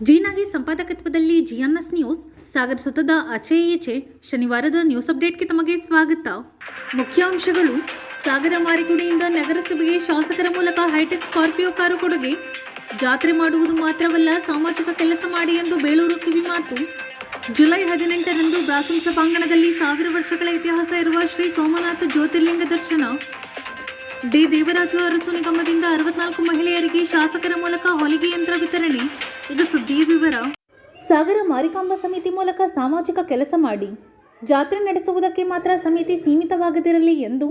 ಜೀನಾಗಿ ಸಂಪಾದಕತ್ವದಲ್ಲಿ ಜಿಎನ್ಎಸ್ news ಸಾಗರ ಸುತ್ತದ ಆಚೆ ಈಚೆ ಶನಿವಾರದ news ಅಪ್ಡೇಟ್ಗೆ ತಮಗೆ ಸ್ವಾಗತ. ಮುಖ್ಯಾಂಶಗಳು: ಸಾಗರ ಮಾರಿಗುಡಿಯಿಂದ ನಗರಸಭೆಗೆ ಶಾಸಕರ ಮೂಲಕ ಹೈಟೆಕ್ ಸ್ಕಾರ್ಪಿಯೋ ಕಾರು ಕೊಡುಗೆ. ಜಾತ್ರೆ ಮಾಡುವುದು ಮಾತ್ರವಲ್ಲ, ಸಾಮಾಜಿಕ ಕೆಲಸ ಮಾಡಿ ಎಂದು ಬೇಳೂರು ಕಿವಿಮಾತು. ಜುಲೈ 18ರಂದು ಬ್ರಾಸಂ ಸಭಾಂಗಣದಲ್ಲಿ 1000 ವರ್ಷಗಳ ಇತಿಹಾಸ ಇರುವ ಶ್ರೀ ಸೋಮನಾಥ ಜ್ಯೋತಿರ್ಲಿಂಗ ದರ್ಶನ. ಡಿ ದೇವರಾಜು ಅರಸು ನಿಗಮದಿಂದ 64 ಮಹಿಳೆಯರಿಗೆ ಶಾಸಕರ ಮೂಲಕ ಹೊಲಿಗೆ ಯಂತ್ರ ವಿತರಣೆ. ಈಗ ಸುದ್ದಿಯ ವಿವರ. ಸಾಗರ ಮಾರಿಕಾಂಬ ಸಮಿತಿ ಮೂಲಕ ಸಾಮಾಜಿಕ ಕೆಲಸ ಮಾಡಿ ಜಾತ್ರೆ ನಡೆಸುವುದಕ್ಕೆ ಮಾತ್ರ ಸಮಿತಿ ಸೀಮಿತವಾಗದಿರಲಿ ಎಂದು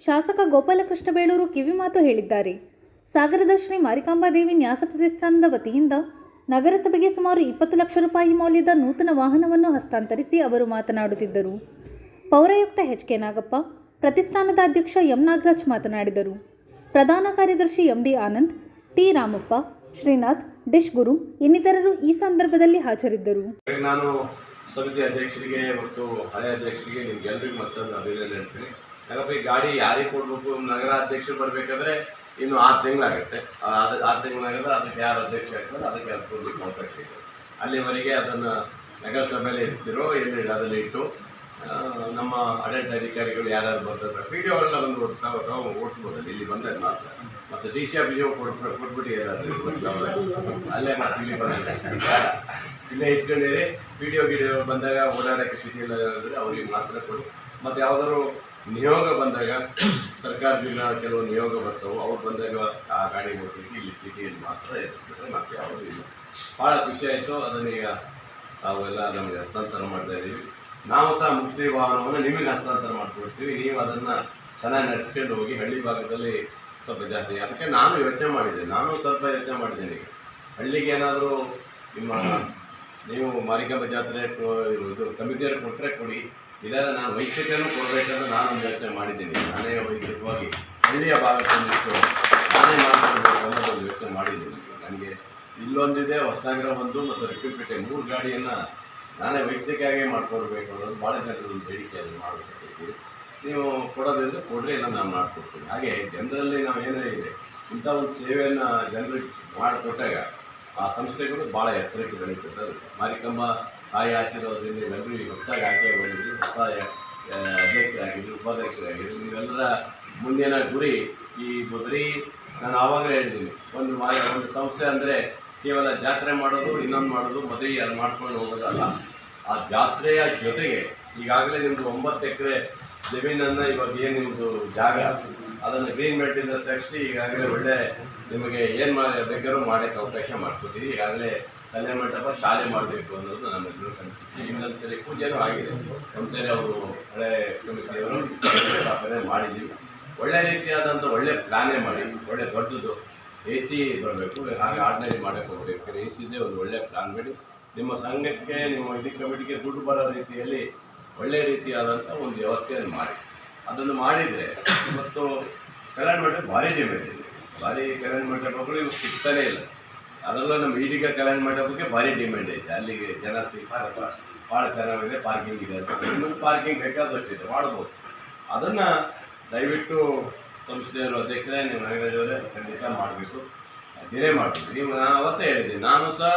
ಶಾಸಕ ಗೋಪಾಲಕೃಷ್ಣ ಬೇಳೂರು ಕಿವಿಮಾತು ಹೇಳಿದ್ದಾರೆ. ಸಾಗರದ ಶ್ರೀ ಮಾರಿಕಾಂಬಾ ದೇವಿ ನ್ಯಾಸ ಪ್ರತಿಷ್ಠಾನದ ವತಿಯಿಂದ ನಗರಸಭೆಗೆ ಸುಮಾರು 20 ಲಕ್ಷ ರೂಪಾಯಿ ಮೌಲ್ಯದ ನೂತನ ವಾಹನವನ್ನು ಹಸ್ತಾಂತರಿಸಿ ಅವರು ಮಾತನಾಡುತ್ತಿದ್ದರು. ಪೌರಾಯುಕ್ತ ಎಚ್.ಕೆ. ನಾಗಪ್ಪ, ಪ್ರತಿಷ್ಠಾನದ ಅಧ್ಯಕ್ಷ ಎಂ. ನಾಗರಾಜ್ ಮಾತನಾಡಿದರು. ಪ್ರಧಾನ ಕಾರ್ಯದರ್ಶಿ MD. Anand, T. Ramappa, Srinath, dish Guru ಇನ್ನಿತರರು ಈ ಸಂದರ್ಭದಲ್ಲಿ ಹಾಜರಿದ್ದರು. ನಾನು ಸಮಿತಿ ಅಧ್ಯಕ್ಷರಿಗೆ ಮತ್ತು ಹಳೆಯ ಅಧ್ಯಕ್ಷರಿಗೆ ನಿಮ್ಗೆಲ್ಲರಿಗೂ ಮತ್ತೊಂದು ಅಭಿನಂದನೆ ಹೇಳ್ತೀನಿ. ಯಾಕಂದರೆ ಈ ಗಾಡಿ ಯಾರಿಗೆ ಕೊಡಬೇಕು, ನಗರ ಅಧ್ಯಕ್ಷರು ಬರಬೇಕಾದ್ರೆ ಇನ್ನು 6 ತಿಂಗಳಾಗುತ್ತೆ. 6 ತಿಂಗಳಾಗಿದ್ರೆ ಅದಕ್ಕೆ ಯಾರು ಅಧ್ಯಕ್ಷ ಆಗ್ತಾರೆ ಅದಕ್ಕೆ ಅದು ಕೊಡಲಿಕ್ಕೆ ಅವಕಾಶ ಇದೆ. ಅಲ್ಲಿವರೆಗೆ ಅದನ್ನು ನಗರಸಭೆಯಲ್ಲಿ ಇರ್ತಿರೋ ಎಲ್ಲಿ ಅದನ್ನು ಇಟ್ಟು ನಮ್ಮ ಆಡಳಿತ ಅಧಿಕಾರಿಗಳು ಯಾರ್ಯಾರು ಬರ್ತಾರೆ ಪಿ ಡಿ ಅವರೆಲ್ಲ ಬಂದು ಓಡಿಸ್ಬೋದು. ಇಲ್ಲಿ ಬಂದರೆ ಮಾತ್ರ ಮತ್ತು ಡಿ ಸಿ ಆಫೀಸಿಗೆ ಕೊಟ್ಬಿಟ್ಟು ಏನಾದರೂ ಅಲ್ಲೇ ಮತ್ತೆ ಇಲ್ಲಿ ಬಂದರೆ ಇಲ್ಲೇ ಇಟ್ಕೊಂಡಿರಿ. ಪಿ ಡಿ ಒ ಬಂದಾಗ ಓಡಾಡೋಕ್ಕೆ ಸ್ಥಿತಿ ಇಲ್ಲ ಅಂದರೆ ಅವ್ರಿಗೆ ಮಾತ್ರ ಕೊಡಿ. ಮತ್ತು ಯಾವುದಾದ್ರು ನಿಯೋಗ ಬಂದಾಗ ಸರ್ಕಾರದಿಂದ ಕೆಲವು ನಿಯೋಗ ಬರ್ತವೆ, ಅವ್ರು ಬಂದಾಗ ಆ ಗಾಡಿ ಓಡಲಿಕ್ಕೆ ಇಲ್ಲಿ ಸಿಟಿಯಲ್ಲಿ ಮಾತ್ರ ಇರ್ತದೆ, ಮತ್ತು ಯಾವುದೂ ಇಲ್ಲ. ಭಾಳ ಖುಷಿ ಆಯಿತು. ಅದನ್ನೀಗ ಅವೆಲ್ಲ ನಮಗೆ ಹಸ್ತಾಂತರ ಮಾಡ್ತಾ ಇದ್ದೀವಿ. ನಾವು ಸಹ ಮುಕ್ತಿ ವಾಹನವನ್ನು ನಿಮಗೆ ಹಸ್ತಾಂತರ ಮಾಡಿಕೊಡ್ತೀವಿ. ನೀವು ಅದನ್ನು ಚೆನ್ನಾಗಿ ನಡೆಸ್ಕೊಂಡು ಹೋಗಿ. ಹಳ್ಳಿ ಭಾಗದಲ್ಲಿ ಸ್ವಲ್ಪ ಜಾಸ್ತಿ, ಅದಕ್ಕೆ ನಾನು ಯೋಚನೆ ಮಾಡಿದ್ದೇನೆ. ಈಗ ಹಳ್ಳಿಗೆ ಏನಾದರೂ ನೀವು ಮಾರಿಕಾಂಬ ಜಾತ್ರೆ ಇದು ಸಮಿತಿಯವರು ಕೊಟ್ಟರೆ ಕೊಡಿ, ಇದರ ನಾನು ವೈಯಕ್ತಿಕನೂ ಕೊಡಬೇಕಂದ್ರೆ ನಾನೊಂದು ಯೋಚನೆ ಮಾಡಿದ್ದೀನಿ. ನಾನೇ ವೈಯಕ್ತಿಕವಾಗಿ ಹಳ್ಳಿಯ ಭಾಗಕ್ಕೆ ನಾನೇ ಮಾಡಿಕೊಡ್ಬೇಕು ಅನ್ನೋದೊಂದು ಯೋಚನೆ ಮಾಡಿದ್ದೀನಿ. ನನಗೆ ಇಲ್ಲೊಂದಿದೆ, ಹೊಸನಗರ ಒಂದು ಮತ್ತು ರಿಕ್ಕಿಪೇಟೆ 3 ಗಾಡಿಯನ್ನು ನಾನೇ ವೈಯಕ್ತಿಕವಾಗಿ ಮಾಡಿಕೊಡ್ಬೇಕು ಅನ್ನೋದು ಭಾಳ ಜನರದ್ದು ಬೇಡಿಕೆ. ಅದನ್ನು ಮಾಡಬೇಕಾಗಿ ನೀವು ಕೊಡೋದಿದ್ರೆ ಕೊಡ್ರಿ, ಇಲ್ಲ ನಾನು ಮಾಡಿಕೊಡ್ತೀನಿ. ಹಾಗೆ ಜನರಲ್ಲಿ ನಾವು ಏನೇ ಇದೆ ಇಂಥ ಒಂದು ಸೇವೆಯನ್ನು ಜನರಿಗೆ ಮಾಡಿಕೊಟ್ಟಾಗ ಆ ಸಂಸ್ಥೆಗಳು ಭಾಳ ಎತ್ತರಕ್ಕೆ ಬೆಳೀತದೆ. ಮಾರಿಕಾಂಬ ತಾಯಿ ಆಶೀರ್ವಾದದಿಂದ ಎಲ್ಲರೂ ಹೊಸದಾಗಿ ಆಯ್ಕೆ ಬಂದಿದ್ದು, ಹೊಸ ಅಧ್ಯಕ್ಷರಾಗಿದ್ದರು, ಉಪಾಧ್ಯಕ್ಷರಾಗಿದ್ದರು. ನೀವೆಲ್ಲರ ಮುಂದಿನ ಗುರಿ ಈ ಬರೀ ನಾನು ಆವಾಗಲೇ ಹೇಳಿದ್ದೀನಿ, ಒಂದು ಸಂಸ್ಥೆ ಅಂದರೆ ಕೇವಲ ಜಾತ್ರೆ ಮಾಡೋದು, ಇನ್ನೊಂದು ಮಾಡೋದು, ಮದುವೆ ಅದು ಮಾಡ್ಕೊಂಡು ಹೋಗೋದಲ್ಲ. ಆ ಜಾತ್ರೆಯ ಜೊತೆಗೆ ಈಗಾಗಲೇ ನಿಮ್ಮದು 9 ಎಕರೆ ಜಮೀನನ್ನು ಇವಾಗ ಏನು ನಿಮ್ಮದು ಜಾಗ ಅದನ್ನು ಗ್ರೀನ್ ಬೆಲ್ಟಿಂದ ತೆಗೆಸಿ ಈಗಾಗಲೇ ಒಳ್ಳೆ ನಿಮಗೆ ಏನು ಬೇಕಾದ್ರೂ ಮಾಡೋಕ್ಕೆ ಅವಕಾಶ ಮಾಡ್ಕೊತೀವಿ. ಈಗಾಗಲೇ ಕಲ್ಯಾಣ ಮಂಟಪ ಶಾಲೆ ಮಾಡಬೇಕು ಅನ್ನೋದು ನಮ್ಮೆಲ್ಲರೂ ಕನಸಿತ್ತು. ಇನ್ನೊಂದು ಸರಿ ಪೂಜೆನೂ ಆಗಿದೆ. ಒಂದು ಸರಿ ಅವರು ಹಳೆ ಕಮಿಟಿಯವರು ಸ್ಥಾಪನೆ ಮಾಡಿದ್ದೀವಿ. ಒಳ್ಳೆ ರೀತಿಯಾದಂಥ ಒಳ್ಳೆ ಪ್ಲ್ಯಾನೇ ಮಾಡಿ, ಒಳ್ಳೆ ದೊಡ್ಡದು AC ಬರಬೇಕು. ಹಾಗೆ ಆರ್ಡಿನರಿ ಮಾಡೋಕ್ಕೆ ಹೋಗಬೇಕು. ACದೇ ಒಂದು ಒಳ್ಳೆ ಪ್ಲ್ಯಾನ್ ಮಾಡಿ ನಿಮ್ಮ ಸಂಘಕ್ಕೆ, ನಿಮ್ಮ ಇಡೀ ಕಮಿಟಿಗೆ ದುಡ್ಡು ಬರೋ ರೀತಿಯಲ್ಲಿ ಒಳ್ಳೆ ರೀತಿಯಾದಂಥ ಒಂದು ವ್ಯವಸ್ಥೆಯನ್ನು ಮಾಡಿ. ಅದನ್ನು ಮಾಡಿದರೆ ಇವತ್ತು ಕಲ್ಯಾಣ ಮಂಟಪ ಭಾರಿ ಡಿಮ್ಯಾಂಡ್ ಇದೆ. ಭಾರಿ ಕಲ್ಯಾಣ ಮಂಟಪಗಳು ಇವು ಸಿಗ್ತಾನೇ ಇಲ್ಲ. ಅದರಲ್ಲೂ ನಮ್ಮ ಈಡಿಗ ಕಲ್ಯಾಣ ಮಂಟಪಕ್ಕೆ ಭಾರಿ ಡಿಮ್ಯಾಂಡ್ ಐತೆ. ಅಲ್ಲಿಗೆ ಜನ ಸಿಗ್ತಾರೆ, ಭಾಳ ಚೆನ್ನಾಗಿದೆ, ಪಾರ್ಕಿಂಗ್ ಇದೆ ಅಂತ. ಇನ್ನೊಂದು ಪಾರ್ಕಿಂಗ್ ಬೇಕಾದಷ್ಟಿದೆ, ಮಾಡ್ಬೋದು. ಅದನ್ನು ದಯವಿಟ್ಟು ಸಂಸ್ಥೆಯವರು ಅಧ್ಯಕ್ಷರೇ, ನೀವು ನಾಗರಾಜವರೇ ಖಂಡಿತ ಮಾಡಬೇಕು, ಅದೇನೇ ಮಾಡಬೇಕು. ನೀವು ನಾನು ಅವತ್ತೇ ಹೇಳಿದ್ದೀನಿ, ನಾನು ಸಹ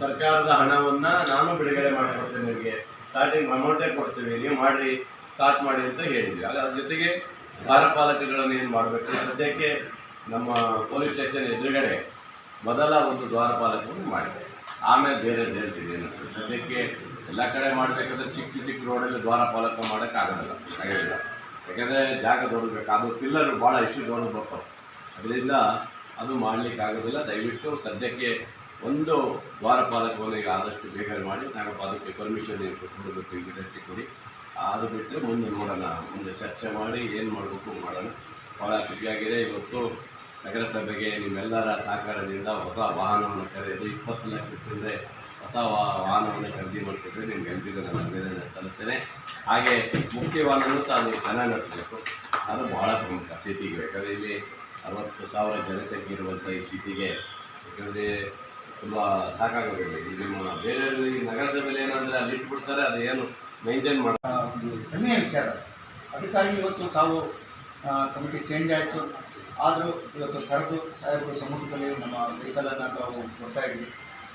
ಸರ್ಕಾರದ ಹಣವನ್ನು ನಾನು ಬಿಡುಗಡೆ ಮಾಡಿಕೊಡ್ತೇನೆ, ನಿಮಗೆ ಸ್ಟಾರ್ಟಿಂಗ್ ಅಮೌಂಟೇ ಕೊಡ್ತೀವಿ, ನೀವು ಮಾಡಿರಿ, ಸ್ಟಾರ್ಟ್ ಮಾಡಿ ಅಂತ ಹೇಳಿದ್ವಿ. ಆಗ ಅದ್ರ ಜೊತೆಗೆ ದ್ವಾರಪಾಲಕಗಳನ್ನು ಏನು ಮಾಡಬೇಕು, ಸದ್ಯಕ್ಕೆ ನಮ್ಮ ಪೊಲೀಸ್ ಸ್ಟೇಷನ್ ಎದುರುಗಡೆ ಮೊದಲ ಒಂದು ದ್ವಾರಪಾಲಕವನ್ನು ಮಾಡಿದೆ. ಆಮೇಲೆ ಬೇರೆ ಹೇಳ್ತೀವಿ. ಏನಂತ ಸದ್ಯಕ್ಕೆ ಎಲ್ಲ ಕಡೆ ಮಾಡಬೇಕಾದ್ರೆ ಚಿಕ್ಕ ರೋಡಲ್ಲಿ ದ್ವಾರಪಾಲಕ ಮಾಡೋಕ್ಕಾಗೋದಿಲ್ಲ. ಯಾಕೆಂದರೆ ಜಾಗ ದೊಡ್ಡಬೇಕು, ಅದು ಪಿಲ್ಲರ್ ಭಾಳ ಇಶ್ಯೂ ದೊಡ್ಡ ಬರ್ತಾವೆ. ಅದರಿಂದ ಅದು ಮಾಡಲಿಕ್ಕೆ ಆಗೋದಿಲ್ಲ. ದಯವಿಟ್ಟು ಸದ್ಯಕ್ಕೆ ಒಂದು ದ್ವಾರಪಾಲಕವನ್ನು ಈಗ ಆದಷ್ಟು ಬೇಗ ಮಾಡಿ, ನಾವಪ್ಪ ಅದಕ್ಕೆ ಪರ್ಮಿಷನ್ ಕೊಡಬೇಕು, ಇದಕ್ಕೆ ಕೊಡಿ. ಅದು ಬಿಟ್ಟರೆ ಮುಂದೆ ನೋಡೋಣ, ಮುಂದೆ ಚರ್ಚೆ ಮಾಡಿ ಏನು ಮಾಡಬೇಕು ಮಾಡೋಣ. ಭಾಳ ಖುಷಿಯಾಗಿದೆ. ಇವತ್ತು ನಗರಸಭೆಗೆ ನಿಮ್ಮೆಲ್ಲರ ಸಹಕಾರದಿಂದ ಹೊಸ ವಾಹನವನ್ನು ಖರೀದಿ 20 ಲಕ್ಷದಿಂದ ಹೊಸ ವಾಹನವನ್ನು ಖರೀದಿ ಮಾಡ್ತಿದ್ರೆ ನಿಮ್ಗೆಲ್ರಿಗೂ ನಾನು ಅಭಿನಂದನೆ ಸಲ್ಲಿಸ್ತೇನೆ. ಹಾಗೆ ಮುಖ್ಯ ವಾಹನವೂ ಸಹ ನೀವು ಚೆನ್ನಾಗಿ ನಡೆಸಬೇಕು. ಅದು ಭಾಳ ಪ್ರಮುಖ ಸಿಟಿಗೆ. ಯಾಕಂದರೆ ಇಲ್ಲಿ 60,000 ಜನಸಂಖ್ಯೆ ಇರುವಂಥ ಈ ಸಿಟಿಗೆ, ಯಾಕಂದರೆ ತುಂಬ ಸಾಕಾಗೋದಿಲ್ಲ. ಈಗ ನಿಮ್ಮ ಬೇರೆಯವರಲ್ಲಿ ನಗರಸಭೆಯಲ್ಲಿ ಏನಂದರೆ ಅಲ್ಲಿ ಇಟ್ಬಿಡ್ತಾರೆ, ಅದು ಏನು ಮೇಂಟೈನ್ ಮಾಡೋ ಒಂದು ಹೆಮ್ಮೆಯ ವಿಚಾರ. ಅದಕ್ಕಾಗಿ ಇವತ್ತು ತಾವು ಕಮಿಟಿ ಚೇಂಜ್ ಆಯಿತು. ಆದರೂ ಇವತ್ತು ಕರೆದು ಸಾಹೇಬರು ಸಮ್ಮುಖದಲ್ಲಿ ನಮ್ಮ ವೆಹಿಕಲನ್ನು ತಾವು ಕೊಡ್ತಾ ಇದ್ವಿ.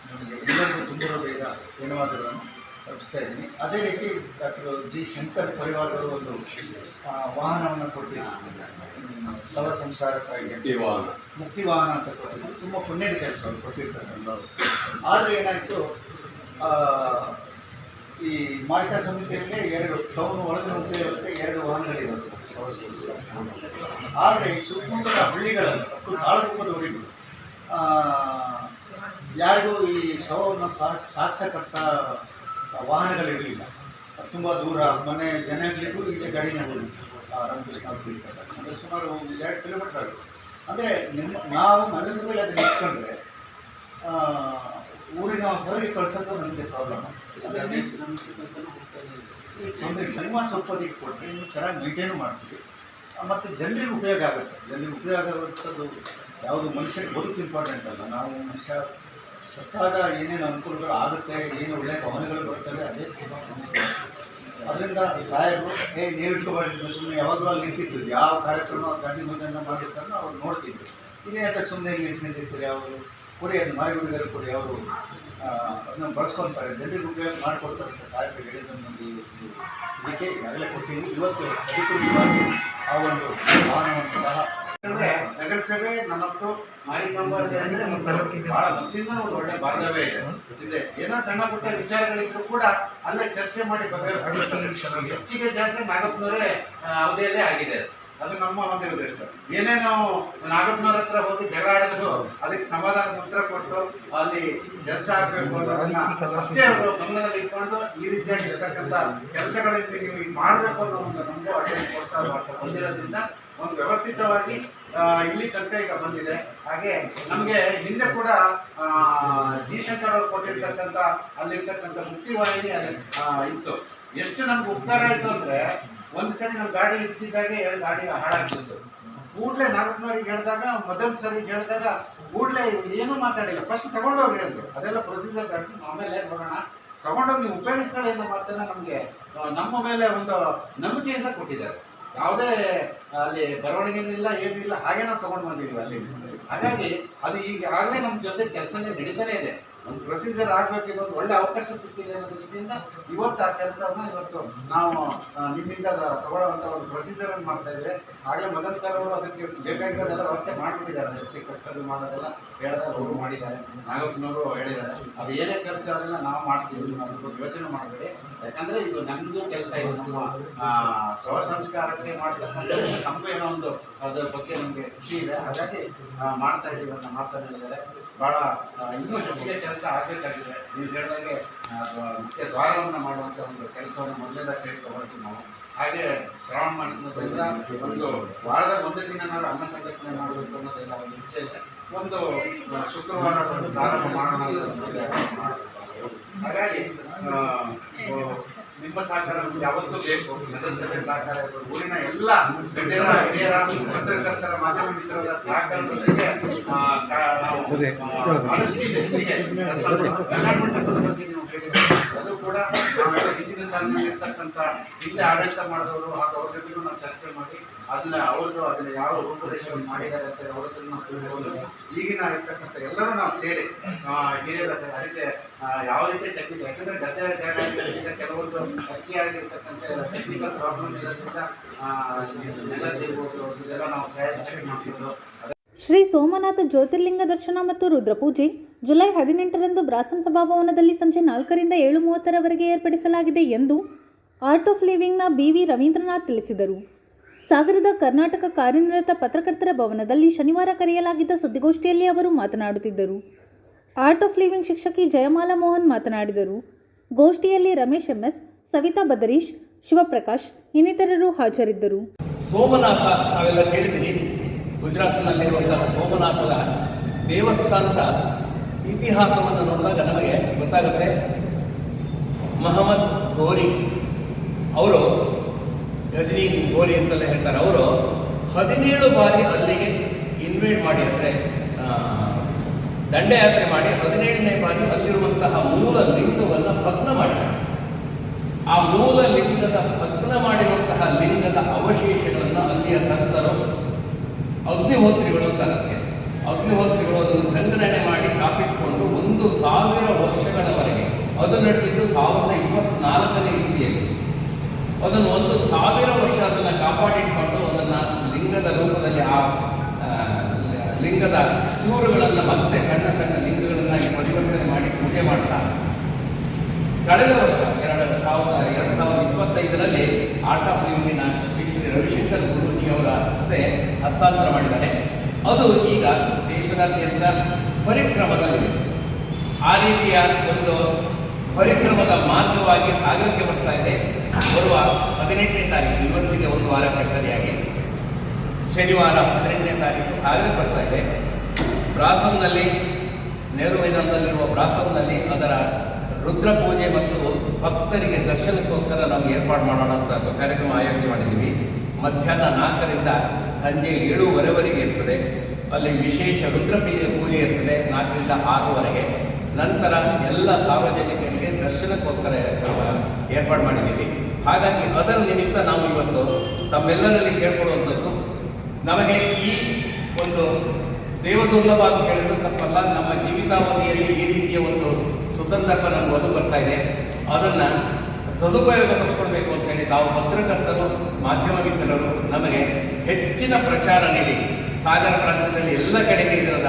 ನಿಮಗೆ ಎಲ್ಲರಿಗೂ ತುಂಬಿರೋ ಬೇಗ ಧನ್ಯವಾದಗಳನ್ನು ಅರ್ಪಿಸ್ತಾ ಇದ್ದೀನಿ. ಅದೇ ರೀತಿ ಡಾಕ್ಟರ್ ಜಿ ಶಂಕರ್ ಪರಿವಾರದವರು ಒಂದು ವಾಹನವನ್ನು ಕೊಟ್ಟಿದ್ದಾರೆ, ಶವ ಸಂಸ್ಕಾರಕ್ಕಾಗಿ ಮುಕ್ತಿ ವಾಹನ ಅಂತ ಕೊಟ್ಟಿದ್ದು ತುಂಬ ಪುಣ್ಯದ ಕೆಲಸ ಅವರು ಕೊಟ್ಟಿರ್ತಾರೆ. ಆದರೆ ಏನಾಯಿತು, ಈ ಮಾರ್ಕ ಸಮಿತಿಯಲ್ಲಿ 2 ಟೌನ್ ಒಳಗಿನ ಇರುತ್ತೆ, 2 ವಾಹನಗಳಿವೆ ಶವ ಸಂಸ್ಕಾರ. ಆದರೆ ಈ ಸುತ್ತಮುತ್ತಲ ಹಳ್ಳಿಗಳಲ್ಲಿ ತಾಳಗುಪ್ಪದವರಿಗೂ ಯಾರಿಗೂ ಈ ಶವವನ್ನು ಸಾಗಿಸಕ್ಕಂಥ ವಾಹನಗಳಿರಲಿಲ್ಲ. ತುಂಬ ದೂರ ಮನೆ ಜನಗಳಿಗೂ ಇದೇ ಗಾಡಿನೇ ಹೋಗಿತ್ತು. ರಾಮಕೃಷ್ಣ ಅಂದರೆ ಸುಮಾರು 2 ಕಿಲೋಮೀಟರ್ ಆಗುತ್ತೆ. ಅಂದರೆ ನಾವು ನಗರಸಭೆಯಲ್ಲಿ ಅದನ್ನು ಇಟ್ಕೊಂಡ್ರೆ ಊರಿನ ಹೊರಗೆ ಕಳ್ಸೋದು ನಮಗೆ ಪ್ರಾಬ್ಲಮ್. ತೊಂದರೆ ನಿಮ್ಮ ಸ್ವಲ್ಪದಿಗೆ ಕೊಟ್ಟರೆ ನೀವು ಚೆನ್ನಾಗಿ ಮೇಂಟೈನು ಮಾಡ್ತೀವಿ ಮತ್ತು ಜನರಿಗೆ ಉಪಯೋಗ ಆಗುತ್ತೆ. ಜನರಿಗೆ ಉಪಯೋಗ ಆಗುವಂಥದ್ದು ಯಾವುದು ಮನುಷ್ಯನಿಗೆ ಬದುಕು ಇಂಪಾರ್ಟೆಂಟ್ ಅಲ್ಲ. ನಾವು ಮನುಷ್ಯ ಸತ್ತಾಗ ಏನೇನು ಅನುಕೂಲಗಳು ಆಗುತ್ತೆ, ಏನು ಒಳ್ಳೆಯ ಭಾವನೆಗಳು ಬರ್ತವೆ, ಅದೇ ಅದರಿಂದ ಸಾಹೇಬರು ನೀವು ಇಟ್ಕೊಬಾರ್ದು, ಸುಮ್ಮನೆ ಯಾವಾಗಲೂ ಅಲ್ಲಿ ನಿಂತಿದ್ದು ಯಾವ ಕಾರ್ಯಕ್ರಮ ಗಾಂಧಿ ಮೈದಾನ ಮಾಡಿರ್ತಾರೋ ಅವ್ರು ನೋಡ್ತಿದ್ರು. ಇದೇ ಅಂತ ಸುಮ್ಮನೆ ನಿಲ್ಸ್ಕೊಂಡಿರ್ತಾರೆ, ಅವರು ಕೊಡಿ ಅದು ಮಾರಿಗುಡಿಗರು ಕೊಡಿ, ಅವರು ಅದನ್ನು ಬಳಸ್ಕೊತಾರೆ, ಜನರಿಗೆ ಉಪಯೋಗ ಮಾಡಿಕೊಡ್ತಾರೆ ಅಂತ ಸಾಹೇಬರು ಹೇಳಿದ್ದನ್ನು ಇದಕ್ಕೆ ಈಗಾಗಲೇ ಕೊಟ್ಟಿದ್ದೀವಿ. ಇವತ್ತು ಅಧಿಕೃತವಾಗಿ ಆ ಒಂದು ವಾಹನವನ್ನು ಸಹ ಅಂದರೆ ನಗರಸಭೆ ನಮ್ಮತ್ತು ಮಾರಿಕಂಬ ಅಂದರೆ ಭಾಳ ಮೊದಲಿಂದ ಒಂದು ಒಳ್ಳೆ ಬಾಂಧವ್ಯ ಇದೆ. ಏನೋ ಸಣ್ಣ ಪುಟ್ಟ ವಿಚಾರಗಳಿದ್ರು ಕೂಡ ಅಲ್ಲೇ ಚರ್ಚೆ ಮಾಡಿ ಬಗೆಹರಿಸ್ತಾರೆ. ಹೆಚ್ಚಿಗೆ ಜಾತ್ರೆ ನಾಗಪ್ಪನವರೇ ಅವಧಿಯಲ್ಲೇ ಆಗಿದೆ. ಅದು ನಮ್ಮ ಒಂದು ಉದ್ದೇಶ. ಏನೇ ನಾವು ನಾಗಪ್ಪನವ್ರ ಹತ್ರ ಹೋಗಿ ಜಗಳ ಆಡಿದ್ರು ಅದಕ್ಕೆ ಸಮಾಧಾನದ ಉತ್ತರ ಕೊಟ್ಟು ಅಲ್ಲಿ ಕೆಲಸ ಆಗಬೇಕು ಅನ್ನೋದನ್ನ ಅಷ್ಟೇ ಅವರು ಗಮನದಲ್ಲಿ ಇಟ್ಕೊಂಡು ಈ ರೀತಿಯಾಗಿ ಇರ್ತಕ್ಕಂಥ ಕೆಲಸಗಳಲ್ಲಿ ನೀವು ಮಾಡಬೇಕು ಅನ್ನೋ ಒಂದು ನಮಗೂ ಅಟೆಂಡ್ ಕೊಡ್ತಾ ಹೊಂದಿರೋದ್ರಿಂದ ಒಂದು ವ್ಯವಸ್ಥಿತವಾಗಿ ಇಲ್ಲಿ ತನಕ ಈಗ ಬಂದಿದೆ. ಹಾಗೆ ನಮಗೆ ಹಿಂದೆ ಕೂಡ ಜಿ ಶಂಕರ್ ಅವರು ಕೊಟ್ಟಿರ್ತಕ್ಕಂಥ ಅಲ್ಲಿರ್ತಕ್ಕಂಥ ಮುಕ್ತಿವಾಹಿನಿ ಇತ್ತು. ಎಷ್ಟು ನಮ್ಗೆ ಉಪಕಾರ ಆಯಿತು ಅಂದರೆ, ಒಂದು ಸರಿ ನಮ್ಮ ಗಾಡಿ ಇದ್ದಿದ್ದಾಗೆ 2 ಗಾಡಿ ಹಾಳಾಗ್ತಿತ್ತು. ಕೂಡಲೇ ನಾಗಪ್ಪನವ್ರಿಗೆ ಹೇಳಿದಾಗ, ಮೊದಲ ಸರಿ ಹೇಳಿದಾಗ ಕೂಡಲೇ ಏನೂ ಮಾತಾಡಿಲ್ಲ, ಫಸ್ಟ್ ತಗೊಂಡೋಗ್ರಿ ಅಂದರು. ಅದೆಲ್ಲ ಪ್ರೊಸೀಜರ್ ಗಾಡಿ ಆಮೇಲೆ ನೋಡೋಣ, ತಗೊಂಡೋಗಿ ನೀವು ಉಪಯೋಗಿಸ್ಕೊಳ್ಳಿ ಅನ್ನೋ ಮಾತನ್ನು ನಮಗೆ ನಮ್ಮ ಮೇಲೆ ಒಂದು ನಂಬಿಕೆಯಿಂದ ಕೊಟ್ಟಿದ್ದಾರೆ. ಯಾವುದೇ ಅಲ್ಲಿ ಬರವಣಿಗೆನಿಲ್ಲ, ಏನಿಲ್ಲ, ಹಾಗೆ ನಾವು ತೊಗೊಂಡು ಬಂದಿದ್ದೀವಿ ಅಲ್ಲಿ. ಹಾಗಾಗಿ ಅದು ಈಗಾಗಲೇ ನಮ್ಮ ಜೊತೆ ಕೆಲಸನೇ ನಡೀತಾನೆ ಇದೆ. ಒಂದು ಪ್ರೊಸೀಜರ್ ಆಗಬೇಕು, ಇದೊಂದು ಒಳ್ಳೆ ಅವಕಾಶ ಸಿಕ್ಕಿದೆ ಅನ್ನೋ ದೃಷ್ಟಿಯಿಂದ ಇವತ್ತು ಆ ಕೆಲಸವನ್ನು ಇವತ್ತು ನಾವು ನಿಮ್ಮಿಂದ ತಗೊಳ್ಳೋವಂಥ ಒಂದು ಪ್ರೊಸೀಜರನ್ನು ಮಾಡ್ತಾ ಇದ್ದೇವೆ. ಆಗಲೇ ಮೊದಲ ಸರ್ ಅವರು ಅದಕ್ಕೆ ಬೇಕಾಗಿರೋದೆಲ್ಲ ವ್ಯವಸ್ಥೆ ಮಾಡಿಬಿಟ್ಟಿದ್ದಾರೆ. ಅದಕ್ಕೆ ಕಟ್ಟೋದು ಮಾಡೋದೆಲ್ಲ ಹೇಳಿದಾಗ ಅವರು ಮಾಡಿದ್ದಾರೆ, ನಾಗಪ್ಪನವರು ಹೇಳಿದ್ದಾರೆ. ಅದು ಏನೇ ಖರ್ಚು ಅದೆಲ್ಲ ನಾವು ಮಾಡ್ತೀವಿ, ಅದ್ರ ಬಗ್ಗೆ ಯೋಚನೆ ಮಾಡಬೇಡಿ. ಯಾಕಂದರೆ ಇದು ನಮ್ಮದು ಕೆಲಸ, ಇದು ನಮ್ಮ ಶವ ಸಂಸ್ಕಾರಕ್ಕೆ ಮಾಡ್ತಕ್ಕಂಥ ನಮಗೂ ಏನೋ ಒಂದು ಅದ್ರ ಬಗ್ಗೆ ನಮಗೆ ಖುಷಿ ಇದೆ. ಹಾಗಾಗಿ ಮಾಡ್ತಾ ಇದ್ದೀವಿ ಅನ್ನೋ ಮಾತನ್ನು ಹೇಳಿದ್ದಾರೆ. ಭಾಳ ಇನ್ನೂ ಹೆಚ್ಚಿಗೆ ಕೆಲಸ ಆಗಬೇಕಾಗಿದೆ. ನೀವು ಹೇಳಿದಾಗೆ ಮುಖ್ಯ ದ್ವಾರವನ್ನು ಮಾಡುವಂಥ ಒಂದು ಕೆಲಸವನ್ನು ಮೊದಲೇದಾಗಿ ಕೈಗೊಳ್ತೀವಿ ನಾವು. ಹಾಗೆ ಶ್ರಾವಣ ಮಾಸದಿಂದ ಒಂದು ವಾರದ 1 ದಿನ ನಾವು ಅನ್ನ ಸಂಘಟನೆ ಮಾಡಬೇಕು ಅನ್ನೋದೆಲ್ಲ ಒಂದು ಇಚ್ಛೆ ಇದೆ. ಒಂದು ಶುಕ್ರವಾರ ಪ್ರಾರಂಭ ಮಾಡೋಣ. ಹಾಗಾಗಿ ನಿಮ್ಮ ಸಹಕಾರ ನಮ್ಗೆ ಯಾವತ್ತೂ ಬೇಕು. ನಗರಸಭೆ ಸಹಕಾರ, ಊರಿನ ಎಲ್ಲ ಗಣ್ಯರ, ಹಿರಿಯರ, ಪತ್ರಕರ್ತರ, ಮಾಧ್ಯಮ ಮಿತ್ರರ ಸಹಕಾರದೊಂದಿಗೆ ನಾವು ಆದಷ್ಟು ಹೆಚ್ಚಿಗೆ ಬಗ್ಗೆ ನೀವು ಹೇಳಿದ್ರೆ ಅದು ಕೂಡ ನಾವೆಲ್ಲ ಹಿಂದಿನ ಸಾಲಿನಲ್ಲಿ ಇರ್ತಕ್ಕಂಥ ಹಿಂದೆ ಆಡಳಿತ ಮಾಡಿದವರು ಹಾಗೂ ಅವ್ರ ಜೊತೆಗೂ ನಾವು ಚರ್ಚೆ ಮಾಡಿ ಅದನ್ನ ಯಾವ ರೂಪುರೇಷೆಯನ್ನು ಮಾಡಿದ್ದಾರೆ ಅಂತ ಅವ್ರ ಹತ್ರ ನಾವು ತಿಳ್ಕೊಂಡು ಈಗಿನ ಇರ್ತಕ್ಕಂಥ ಎಲ್ಲರೂ ನಾವು ಸೇರಿ ಹಿರಿಯರ ಅದಕ್ಕೆ ಯಾವ ರೀತಿ ಟೆಕ್ನಿಕಲ್, ಯಾಕಂದರೆ ಗದ್ದೆ ಜಾಗ ಆಗಿರೋದ್ರಿಂದ ಕೆಲವೊಂದು ಅತಿಯಾಗಿರ್ತಕ್ಕಂಥ ಟೆಕ್ನಿಕಲ್ ಪ್ರಾಬ್ಲಮ್ ಇರೋದ್ರಿಂದ ನೆಲದಿರ್ಬೋದು ಇದೆಲ್ಲ ನಾವು ಚೆಕ್ ಮಾಡಿಸಿದ್ದು. ಶ್ರೀ ಸೋಮನಾಥ ಜ್ಯೋತಿರ್ಲಿಂಗ ದರ್ಶನ ಮತ್ತು ರುದ್ರಪೂಜೆ ಜುಲೈ 18ರಂದು ಬ್ರಾಸನ್ ಸಭಾಭವನದಲ್ಲಿ ಸಂಜೆ 4ರಿಂದ 7:30ರವರೆಗೆ ಏರ್ಪಡಿಸಲಾಗಿದೆ ಎಂದು ಆರ್ಟ್ ಆಫ್ ಲಿವಿಂಗ್ನ BV ರವೀಂದ್ರನಾಥ್ ತಿಳಿಸಿದರು. ಸಾಗರದ ಕರ್ನಾಟಕ ಕಾರ್ಯನಿರತ ಪತ್ರಕರ್ತರ ಭವನದಲ್ಲಿ ಶನಿವಾರ ಕರೆಯಲಾಗಿದ್ದ ಸುದ್ದಿಗೋಷ್ಠಿಯಲ್ಲಿ ಅವರು ಮಾತನಾಡುತ್ತಿದ್ದರು. ಆರ್ಟ್ ಆಫ್ ಲಿವಿಂಗ್ ಶಿಕ್ಷಕಿ ಜಯಮಾಲಾ ಮೋಹನ್ ಮಾತನಾಡಿದರು. ಗೋಷ್ಠಿಯಲ್ಲಿ ರಮೇಶ್ MS, ಸವಿತಾ ಬದರೀಶ್, ಶಿವಪ್ರಕಾಶ್ ಇನ್ನಿತರರು ಹಾಜರಿದ್ದರು. ಸೋಮನಾಥ ನಾವೆಲ್ಲ ಕೇಳಿದ್ದೀವಿ. ಗುಜರಾತ್ನಲ್ಲಿರುವಂತಹ ಸೋಮನಾಥದ ದೇವಸ್ಥಾನದ ಇತಿಹಾಸವನ್ನು ನೋಡಿದಾಗ ನಮಗೆ ಗೊತ್ತಾಗುತ್ತೆ. ಮಹಮ್ಮದ್ ಗೋರಿ ಅವರು, ಗಜನಿ ಗೋರಿ ಅಂತೆಲ್ಲ ಹೇಳ್ತಾರೆ, ಅವರು 17 ಬಾರಿ ಅಲ್ಲಿಗೆ ಇನ್ವೈಟ್ ಮಾಡಿ, ಅಂದರೆ ದಂಡಯಾತ್ರೆ ಮಾಡಿ 17ನೇ ಬಾರಿ ಅಲ್ಲಿರುವಂತಹ ಮೂಲ ಲಿಂಗವನ್ನು ಭಗ್ನ ಮಾಡಿದ್ದಾರೆ. ಆ ಮೂಲ ಲಿಂಗದ ಭಗ್ನ ಮಾಡಿರುವಂತಹ ಲಿಂಗದ ಅವಶೇಷಗಳನ್ನು ಅಲ್ಲಿಯ ಸಂತರು, ಅಗ್ನಿಹೋತ್ರಿಗಳು ಅಂತಾರೆ, ಅಗ್ನಿಹೋತ್ರಿಗಳು ಅದನ್ನು ಸಂಗ್ರಹಣೆ ಮಾಡಿ ಕಾಪಿಟ್ಕೊಂಡು 1 1000 ವರ್ಷಗಳವರೆಗೆ. ಅದು ನಡೆದಿದ್ದು 1024ನೇ ಇಸ್ವಿಯಲ್ಲಿ. ಅದನ್ನು 1000 ವರ್ಷ ಅದನ್ನು ಕಾಪಾಡಿಟ್ಕೊಂಡು ಅದನ್ನು ಲಿಂಗದ ರೂಪದಲ್ಲಿ ಆ ಲಿಂಗದ ಚೂರುಗಳನ್ನು ಮತ್ತೆ ಸಣ್ಣ ಸಣ್ಣ ಲಿಂಗಗಳನ್ನು ಪರಿವರ್ತನೆ ಮಾಡಿ ಪೂಜೆ ಮಾಡ್ತಾ ಕಳೆದ ವರ್ಷ 2025ರಲ್ಲಿ ಆರ್ಟ್ ಆಫ್ ಲಿಂಗಿನ ಶ್ರೀ ಶ್ರೀ ರವಿಶಂಕರ್ ಗುರೂಜಿಯವರ ಹಸ್ತಾಂತರ ಮಾಡಿದ್ದಾರೆ. ಅದು ಈಗ ದೇಶದಾದ್ಯಂತ ಪರಿಕ್ರಮದಲ್ಲಿದೆ. ಆ ರೀತಿಯ ಒಂದು ಪರಿಕ್ರಮದ ಮಾರ್ಗವಾಗಿ ಸಾಗರಕ್ಕೆ ಬರ್ತಾ ಇದೆ. ಬರುವ 18ನೇ ತಾರೀಕು, ಇವತ್ತಿಗೆ ಒಂದು ವಾರಕ್ಕೆ ಸರಿಯಾಗಿ ಶನಿವಾರ 18ನೇ ತಾರೀಕು ಸಾಗರಕ್ಕೆ ಬರ್ತಾ ಇದೆ. ಬ್ರಾಸಂನಲ್ಲಿ, ನೆಹರು ಮೈದಾನದಲ್ಲಿರುವ ಬ್ರಾಸಂನಲ್ಲಿ ಅದರ ರುದ್ರ ಪೂಜೆ ಮತ್ತು ಭಕ್ತರಿಗೆ ದರ್ಶನಕ್ಕೋಸ್ಕರ ನಾವು ಏರ್ಪಾಡು ಮಾಡೋಣ ಅಂತ ಕಾರ್ಯಕ್ರಮ ಆಯೋಜನೆ ಮಾಡಿದ್ದೀವಿ. ಮಧ್ಯಾಹ್ನ 4ರಿಂದ ಸಂಜೆ 7:15ವರೆಗೆ ಇರ್ತದೆ. ಅಲ್ಲಿ ವಿಶೇಷ ರುದ್ರ ಪೂಜೆ ಇರ್ತದೆ 4ರಿಂದ 6ವರೆಗೆ. ನಂತರ ಎಲ್ಲ ಸಾರ್ವಜನಿಕರಿಗೆ ದರ್ಶನಕ್ಕೋಸ್ಕರ ಏರ್ಪಾಡು ಮಾಡಿದ್ದೀವಿ. ಹಾಗಾಗಿ ಅದರ ನಿಮಿತ್ತ ನಾವು ಇವತ್ತು ತಮ್ಮೆಲ್ಲರಲ್ಲಿ ಕೇಳ್ಕೊಳ್ಳುವಂಥದ್ದು, ನಮಗೆ ಈ ಒಂದು ದೇವದುರ್ಲಭ ಅಂತ ಹೇಳಿದ್ರು ತಪ್ಪಲ್ಲ, ನಮ್ಮ ಜೀವಿತಾವಧಿಯಲ್ಲಿ ಈ ರೀತಿಯ ಒಂದು ಸುಸಂದರ್ಭ ನಮ್ಗೆ ಒದಗಿ ಬರ್ತಾ ಇದೆ. ಅದನ್ನು ಸದುಪಯೋಗಪಡಿಸ್ಕೊಳ್ಬೇಕು ಅಂತೇಳಿ ತಾವು ಪತ್ರಕರ್ತರು, ಮಾಧ್ಯಮ ಮಿತ್ರರು ನಮಗೆ ಹೆಚ್ಚಿನ ಪ್ರಚಾರ ನೀಡಿ ಸಾಗರ ಪ್ರಾಂತ್ಯದಲ್ಲಿ ಎಲ್ಲ ಕಡೆಗೆ ಇದರದ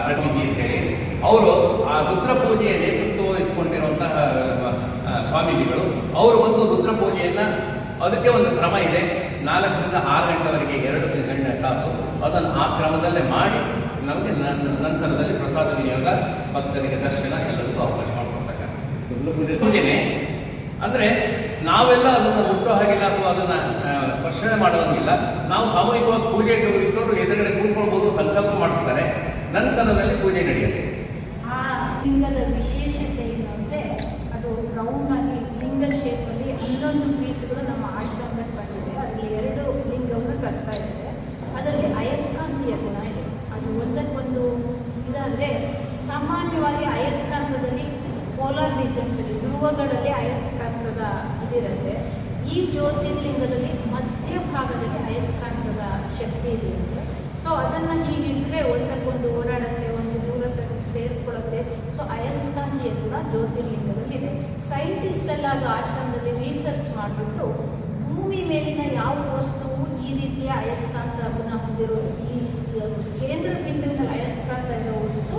ಪ್ರತಿನಿಧಿ ಅಂತೇಳಿ ಅವರು ಆ ರುದ್ರ ಪೂಜೆಯ ನೇತೃತ್ವ ವಹಿಸಿಕೊಂಡಿರುವಂತಹ ಸ್ವಾಮೀಜಿಗಳು ಅವರು ಬಂದು ರುದ್ರ ಪೂಜೆಯನ್ನು, ಅದಕ್ಕೆ ಒಂದು ಕ್ರಮ ಇದೆ, 4ರಿಂದ 6 ಗಂಟೆವರೆಗೆ 2 ತಾಸು ಅದನ್ನು ಆ ಕ್ರಮದಲ್ಲೇ ಮಾಡಿ ನಮಗೆ ನಂತರದಲ್ಲಿ ಪ್ರಸಾದ ವಿನಿಯೋಗ, ಭಕ್ತರಿಗೆ ದರ್ಶನ ಎಲ್ಲರಿಗೂ ಅವಕಾಶ ಮಾಡಿಕೊಡ್ತಾರೆ. ಪೂಜೆನೆ ಅಂದರೆ ನಾವೆಲ್ಲ ಅದನ್ನು ಮುಟ್ಟೋ ಹಾಗಿಲ್ಲ ಅಥವಾ ಅದನ್ನು ಸ್ಪರ್ಶನೆ ಮಾಡೋಂಗಿಲ್ಲ. ನಾವು ಸಾಮೂಹಿಕವಾಗಿ ಪೂಜೆಗೆ ಇಟ್ಟವರು ಎದುರುಗಡೆ ಕೂತ್ಕೊಳ್ಬೋದು, ಸಂಕಲ್ಪ ಮಾಡಿಸ್ತಾರೆ, ನಂತರದಲ್ಲಿ ಪೂಜೆ ನಡೆಯುತ್ತೆ. ಆ ಲಿಂಗದ ವಿಶೇಷತೆ ಏನು ಅಂದರೆ ಅದು ರೌಂಡ್ ಆಗಿ ಲಿಂಗ ಶೇಪಲ್ಲಿ 11 ಪೀಸ್ಗಳು ನಮ್ಮ ಆಶ್ರಮಕ್ಕೆ ಬಂದಿದೆ. ಅದರಲ್ಲಿ 2 ಲಿಂಗವನ್ನು ತರ್ತಾ ಇದ್ದಾರೆ. ಅದರಲ್ಲಿ ಅಯಸ್ಕಾಂತೀಯ ಗುಣ ಇದೆ. ಅದು ಒಂದಕ್ಕೊಂದು ಇದಾದರೆ ಸಾಮಾನ್ಯವಾಗಿ ಅಯಸ್ಕಾಂತದಲ್ಲಿ ಪೋಲಾರ್ ರೀಜನ್ಸಲ್ಲಿ ಧ್ರುವಗಳಲ್ಲಿ ಅಯಸ್ಕಾಂತದ ಇದಿರುತ್ತೆ. ಈ ಜ್ಯೋತಿರ್ಲಿಂಗದಲ್ಲಿ ಮಧ್ಯಭಾಗದಲ್ಲಿ ಅಯಸ್ಕಾಂತದ ಶಕ್ತಿ ಇದೆಯಂತೆ. ಸೊ ಅದನ್ನು ಹೀಗಿಟ್ಟರೆ ಒಂದಕ್ಕೊಂದು ಓಡಾಡುತ್ತೆ, ಒಂದು ದೂರ ಸೇರಿಕೊಳ್ಳುತ್ತೆ. ಸೊ ಅಯಸ್ಕಾಂತೀಯ ಗುಣ ಜ್ಯೋತಿರ್ಲಿಂಗದಲ್ಲಿದೆ. ಸೈಂಟಿಸ್ಟ್ ಎಲ್ಲ ಅದು ಆಶ್ರಮದಲ್ಲಿ ರಿಸರ್ಚ್ ಮಾಡಿಬಿಟ್ಟು ಭೂಮಿ ಮೇಲಿನ ಯಾವ ವಸ್ತುವು ಈ ರೀತಿಯ ಅಯಸ್ಕಾಂತ ಗುಣ ಹೊಂದಿರೋ, ಈ ಕೇಂದ್ರ ಬಿಂದುವಿನಲ್ಲಿ ಅಯಸ್ಕಾಂತ ಇರೋ ವಸ್ತು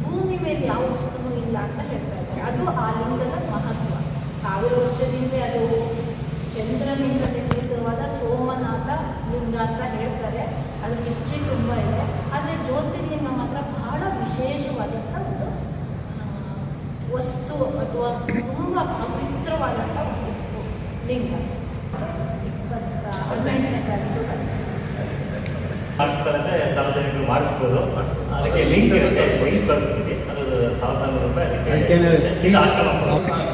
ಭೂಮಿ ಮೇಲೆ ಯಾವ ವಸ್ತುನೂ ಇಲ್ಲ ಅಂತ ಹೇಳ್ತಾ ಇದ್ದಾರೆ. ಅದು ಆ ಲಿಂಗದ ಮಹತ್ವ. 1000 ವರ್ಷದಿಂದ ಅದು ಚಂದ್ರನಿಂದ ನಿರ್ಮಿತವಾದ ಸೋಮನಾಥ ಲಿಂಗ ಅಂತ ಹೇಳ್ತಾರೆ. ಅದ್ರ ಹಿಸ್ಟ್ರಿ ತುಂಬ ಇದೆ. ಆದರೆ ಜ್ಯೋತಿರ್ಲಿಂಗ ಮಾತ್ರ ಬಹಳ ವಿಶೇಷವಾದಂಥ ಒಂದು ವಸ್ತು ಅಥವಾ ತುಂಬ ಪವಿತ್ರವಾದಂಥ ಒಂದು ಲಿಂಗ. 18ನೇ ತಾರೀಕು ಮಾಡಿಸ್ತಾರಂದ್ರೆ ಸಾರ್ವಜನಿಕರು ಮಾಡಿಸ್ಬೋದು. ಅದಕ್ಕೆ ಲಿಂಕ್ ಇರುತ್ತೆ, ಲಿಂಕ್ ಕಳಿಸ್ತೀವಿ. ಅದು 1400 ರೂಪಾಯಿ. ಅದಕ್ಕೆ ಆಶ್ರಮ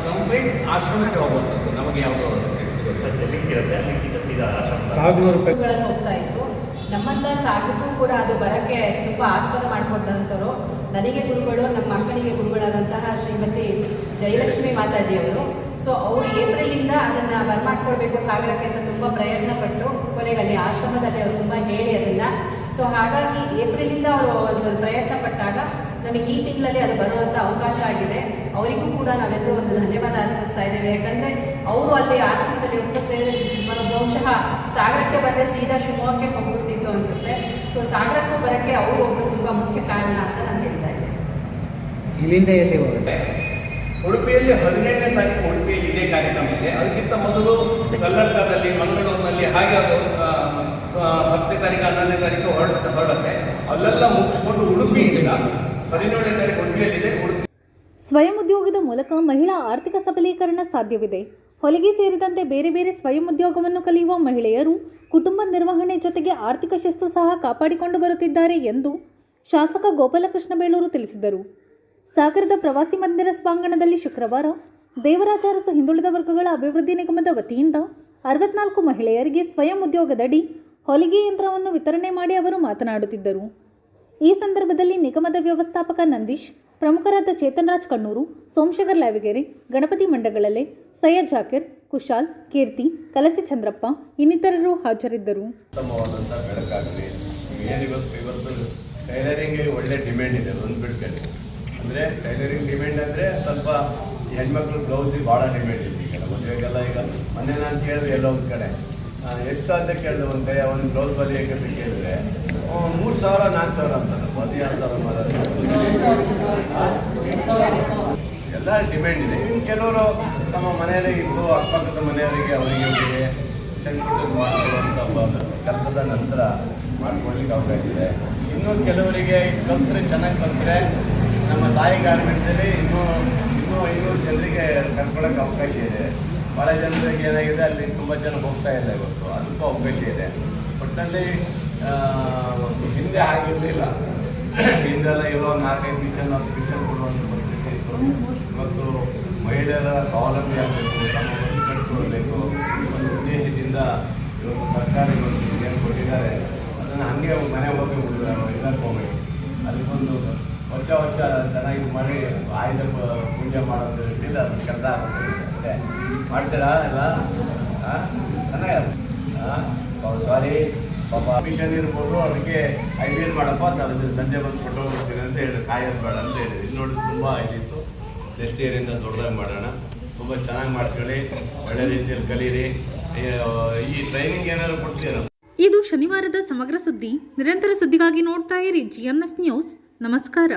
ಕಂಪ್ಲೀಟ್ ಆಶ್ರಮಕ್ಕೆ ಹೋಗುವಂಥದ್ದು ನಮಗೆ ಯಾವುದೋ ಲಿಂಕ್ ಇರುತ್ತೆ, ಲಿಂಕಿಂದ ಸೀದಾ ಆಶ್ರಮ ಹೋಗ್ತಾ ಇತ್ತು. ನಮ್ಮಂತ ಸಾಗಕ್ಕೂ ಕೂಡ ಅದು ಬರೋಕ್ಕೆ ತುಂಬ ಆಸ್ಪದ ಮಾಡಿಕೊಂಡಂಥವ್ರು ನನಗೆ ಗುರುಗಳು, ನಮ್ಮ ಅಕ್ಕನಿಗೆ ಗುರುಗಳಾದಂತಹ ಶ್ರೀಮತಿ ಜಯಲಕ್ಷ್ಮಿ ಮಾತಾಜಿಯವರು. ಸೊ ಅವರು ಏಪ್ರಿಲಿಂದ ಅದನ್ನು ಬರ್ಮಾಡ್ಕೊಳ್ಬೇಕು ಸಾಗರಕ್ಕೆ ಅಂತ ತುಂಬ ಪ್ರಯತ್ನ ಪಟ್ಟು ಕೊನೆಗೆ ಅಲ್ಲಿ ಆಶ್ರಮದಲ್ಲಿ ಅವರು ತುಂಬ ಹೇಳಿ ಅದನ್ನು. ಸೊ ಹಾಗಾಗಿ ಏಪ್ರಿಲಿಂದ ಅವರು ಒಂದು ಪ್ರಯತ್ನ ಪಟ್ಟಾಗ ನಮಗೆ ಈ ತಿಂಗಳಲ್ಲಿ ಅದು ಬರುವಂಥ ಅವಕಾಶ ಆಗಿದೆ. ಅವರಿಗೂ ಕೂಡ ನಾವೆಲ್ಲರೂ ಒಂದು ಧನ್ಯವಾದ ಅರ್ಪಿಸ್ತಾ ಇದ್ದೇವೆ. ಯಾಕಂದರೆ ಅವರು ಅಲ್ಲಿ ಆಶ್ರಮದಲ್ಲಿ ಉಪಸ್ಥಿತ ಬಹುಶಃ ಸಾಗರಕ್ಕೆ ಬಂದರೆ ಸೀದಾ ಶಿವಮೊಗ್ಗಕ್ಕೆ ಹೋಗ್ಬಿಡ್ತಿತ್ತು ಅನಿಸುತ್ತೆ. ಸೊ ಸಾಗರಕ್ಕೂ ಬರೋಕ್ಕೆ ಅವರು ಒಬ್ಬರು ತುಂಬ ಮುಖ್ಯ ಕಾರಣ ಅಂತ ನಾನು ಹೇಳ್ತಾ ಇದ್ದೇನೆ. ಇಲ್ಲಿಂದ ಎಲ್ಲಿ ಹೋಗುತ್ತೆ? ಉಡುಪಿಯಲ್ಲಿ 17ನೇ ತಾರೀಕು ಉಡುಪಿಯಲ್ಲಿ ಇದೇ ಕಾರ್ಯಕ್ರಮ ಇದೆ. ಅದಕ್ಕಿಂತ ಮೊದಲು ಕಲ್ಲಡ್ಕದಲ್ಲಿ, ಮಂಗಳೂರಿನಲ್ಲಿ, ಹಾಗೆ ಅದು 10ನೇ ತಾರೀಕು 11ನೇ ತಾರೀಕು ಹೊರಡುತ್ತೆ. ಅಲ್ಲೆಲ್ಲ ಮುಗಿಸ್ಕೊಂಡು ಉಡುಪಿಯಿಂದ 17ನೇ ತಾರೀಕು ಉಡುಪಿಯಲ್ಲಿದೆ. ಸ್ವಯಂ ಉದ್ಯೋಗದ ಮೂಲಕ ಮಹಿಳಾ ಆರ್ಥಿಕ ಸಬಲೀಕರಣ ಸಾಧ್ಯವಿದೆ. ಹೊಲಿಗೆ ಸೇರಿದಂತೆ ಬೇರೆ ಬೇರೆ ಸ್ವಯಂ ಉದ್ಯೋಗವನ್ನು ಕಲಿಯುವ ಮಹಿಳೆಯರು ಕುಟುಂಬ ನಿರ್ವಹಣೆ ಜೊತೆಗೆ ಆರ್ಥಿಕ ಶಿಸ್ತು ಸಹ ಕಾಪಾಡಿಕೊಂಡು ಬರುತ್ತಿದ್ದಾರೆ ಎಂದು ಶಾಸಕ ಗೋಪಾಲಕೃಷ್ಣ ಬೇಳೂರು ತಿಳಿಸಿದರು. ಸಾಗರದ ಪ್ರವಾಸಿ ಮಂದಿರ ಸಭಾಂಗಣದಲ್ಲಿ ಶುಕ್ರವಾರ ದೇವರಾಜ ಅರಸು ಹಿಂದುಳಿದ ವರ್ಗಗಳ ಅಭಿವೃದ್ಧಿ ನಿಗಮದ ವತಿಯಿಂದ 64 ಮಹಿಳೆಯರಿಗೆ ಸ್ವಯಂ ಉದ್ಯೋಗದಡಿ ಹೊಲಿಗೆ ಯಂತ್ರವನ್ನು ವಿತರಣೆ ಮಾಡಿ ಅವರು ಮಾತನಾಡುತ್ತಿದ್ದರು. ಈ ಸಂದರ್ಭದಲ್ಲಿ ನಿಗಮದ ವ್ಯವಸ್ಥಾಪಕ ನಂದೀಶ್, ಪ್ರಮುಖರಾದ ಚೇತನ್ ರಾಜ್ ಕಣ್ಣೂರು, ಸೋಮಶೇಖರ್ ಲಾವಿಗೆರೆ, ಗಣಪತಿ ಮಂಡಗಳಲೆ, ಸೈಯದ್ ಜಾಕಿರ್, ಕುಶಾಲ್, ಕೀರ್ತಿ, ಕಲಸಿ ಚಂದ್ರಪ್ಪ ಇನ್ನಿತರರು ಹಾಜರಿದ್ದರು. ಉತ್ತಮವಾದಂಥ ಬೆಳಕಾಗಲಿ. ಇವತ್ತು ಟೈಲರಿಂಗ್ಗೆ ಒಳ್ಳೆ ಡಿಮ್ಯಾಂಡ್ ಇದೆ, ಒಂದು ಬಿಡ್ಕೊಂಡು ಅಂದರೆ ಟೈಲರಿಂಗ್ ಡಿಮ್ಯಾಂಡ್ ಅಂದರೆ ಸ್ವಲ್ಪ ಹೆಣ್ಮಕ್ಳು ಬ್ಲೌಸಿಗೆ ಭಾಳ ಡಿಮ್ಯಾಂಡ್ ಇದೆ ಈಗ ಮದುವೆಗೆಲ್ಲ. ಈಗ ಮೊನ್ನೆ ನಾನು ಕೇಳಿದೆ ಎಲ್ಲೋ ಒಂದು ಕಡೆ ಎಷ್ಟು ಅಂತ ಕೇಳಿದೆ, ಒಂದು ಬ್ಲೌಸ್ ಹೊಲಿಯೋಕೆ ಕೇಳಿದ್ರೆ 3,000 4,000 ಅಂತಾರೆ. ಮದುವೆ ಅಂತಾರೆ ಮಾಡೋದು ಎಲ್ಲ ಡಿಮ್ಯಾಂಡ್ ಇದೆ. ಇನ್ನು ಕೆಲವರು ನಮ್ಮ ಮನೆಯಲ್ಲೇ ಇದ್ದು ಅಕ್ಕಪಕ್ಕದ ಮನೆಯವರಿಗೆ ಅವರಿಗೆ ಸಣ್ಣ ಪುಟ್ಟದ್ದು ಮಾಡಿಕೊಳ್ಳುವಂಥ ಕೆಲಸದ ನಂತರ ಮಾಡ್ಕೊಳ್ಳಿಕ್ಕೆ ಅವಕಾಶ ಇದೆ. ಇನ್ನೂ ಕೆಲವರಿಗೆ ಕಲಿತ್ರೆ ಚೆನ್ನಾಗಿ ಕಲಿತ್ರೆ ನಮ್ಮ ತಾಯಿ ಗಾರ್ಮೆಂಟ್ಸಲ್ಲಿ ಇನ್ನೂ 500 ಜನರಿಗೆ ಕರ್ಕೊಳ್ಳೋಕ್ಕೆ ಅವಕಾಶ ಇದೆ. ಭಾಳ ಜನರಿಗೆ ಏನಾಗಿದೆ, ಅಲ್ಲಿ ತುಂಬ ಜನ ಹೋಗ್ತಾ ಇಲ್ಲ ಇವತ್ತು, ಅದಕ್ಕೂ ಅವಕಾಶ ಇದೆ. ಒಟ್ಟಿನಲ್ಲಿ ಹಿಂದೆ ಆಗಿರಲಿಲ್ಲ. ಹಿಂದೆಲ್ಲ ಇರೋ 4-5 ಮಿಷನ್ ಕೊಡುವಂಥ ಪರಿಸ್ಥಿತಿ ಇತ್ತು. ಮತ್ತು ಮಹಿಳೆಯರ ಸ್ವಾವಲಂಬಿ ಆಗಬೇಕು, ತಮ್ಮ ಮನೆ ಕಟ್ಕೊಳ್ಬೇಕು ಒಂದು ಉದ್ದೇಶದಿಂದ ಇವತ್ತು ಸರ್ಕಾರ ಇವತ್ತು ಏನು ಕೊಟ್ಟಿದ್ದಾರೆ ಅದನ್ನು ಹಾಗೆ ಮನೆ ಹೋಗಿ ಇದಕ್ಕೆ ಹೋಗಬೇಕು. ಅದಕ್ಕೊಂದು ವರ್ಷ ಚೆನ್ನಾಗಿ ಮಾಡಿ ಆಯುಧ ಪೂಜೆ ಮಾಡೋದ್ರ ರೀತಿಯಲ್ಲಿ ಅದು ಕೆಲಸ ಆಗುತ್ತೆ. ಮಾಡ್ತೀರಾ ಎಲ್ಲ ಚೆನ್ನಾಗಿರುತ್ತೆ. ಸಾರಿ ಪಾಪ ಮಿಷನ್ ಇರ್ಬೋದು, ಅದಕ್ಕೆ ಐದು ಮಾಡಪ್ಪ ಸಂಜೆ ಬಂದು ಫೋಟೋ ಹೋಗ್ತೀನಿ ಅಂತ ಹೇಳಿ ಕಾಯೋದು ಬೇಡ ಅಂತ ಹೇಳಿದ್ವಿ. ಇದು ನೋಡಿ ತುಂಬ ಇದಿತ್ತು. ನೆಕ್ಸ್ಟ್ ಇಯರಿಂದ ದೊಡ್ಡದಾಗಿ ಮಾಡೋಣ. ತುಂಬ ಚೆನ್ನಾಗಿ ಮಾಡ್ಕೊಳ್ಳಿ, ಒಳ್ಳೆ ರೀತಿಯಲ್ಲಿ ಕಲೀರಿ. ಈ ಟ್ರೈನಿಂಗ್ ಏನಾದ್ರು ಕೊಡ್ತೀರಾ? ಇದು ಶನಿವಾರದ ಸಮಗ್ರ ಸುದ್ದಿ. ನಿರಂತರ ಸುದ್ದಿಗಾಗಿ ನೋಡ್ತಾ ಇರಿ GNS ನ್ಯೂಸ್. ನಮಸ್ಕಾರ.